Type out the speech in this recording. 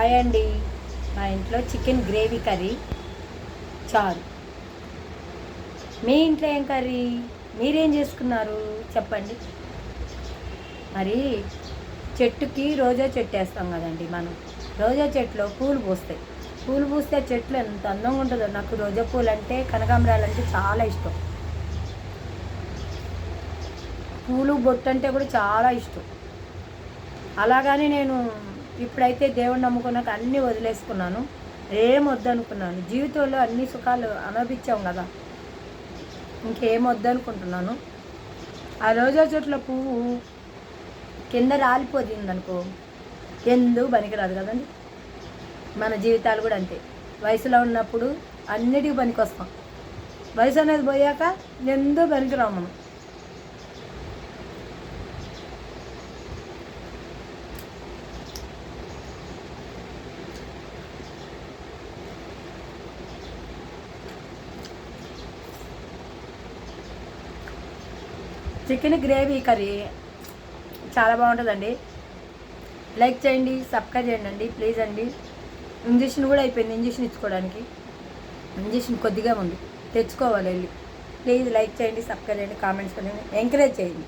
Hi అండి. మా ఇంట్లో చికెన్ గ్రేవీ కర్రీ చారు. మీ ఇంట్లో ఏం కర్రీ? మీరేం చేసుకున్నారు చెప్పండి. మరి చెట్టుకి రోజా చెట్టు వేస్తాం కదండి మనం. రోజా చెట్టులో పూలు పూస్తాయి. పూలు పూస్తే చెట్లు ఎంత అందంగా ఉంటుందో. నాకు రోజా పూలు అంటే, కనకాంబరాలు అంటే చాలా ఇష్టం. పూలు బొట్టు అంటే కూడా చాలా ఇష్టం. అలాగని నేను ఇప్పుడైతే దేవుణ్ణి నమ్ముకున్నాక అన్నీ వదిలేసుకున్నాను. ఏం వద్దనుకున్నాను. జీవితంలో అన్ని సుఖాలు అనుభవించాం కదా, ఇంకేం వద్దనుకుంటున్నాను. ఆ రోజా చెట్ల పువ్వు కింద రాలిపోతుంది అనుకో, ఎందుకు పనికిరాదు కదండి. మన జీవితాలు కూడా అంతే. వయసులో ఉన్నప్పుడు అన్నిటికీ పనికొస్తాం. వయసు అనేది పోయాక ఎందుకు పనికిరాము మనం. చికెన్ గ్రేవీ కర్రీ చాలా బాగుంటుందండి. లైక్ చేయండి, సబ్స్క్రైబ్ చేయండి అండి, ప్లీజ్ అండి. ఇంజక్షన్ కూడా అయిపోయింది. ఇంజక్షన్ ఇచ్చుకోవడానికి ఇంజక్షన్ కొద్దిగా ఉంది, తెచ్చుకోవాలి వెళ్ళి. ప్లీజ్ లైక్ చేయండి, సబ్స్క్రైబ్ చేయండి, కామెంట్స్ చేయండి, ఎంకరేజ్ చేయండి.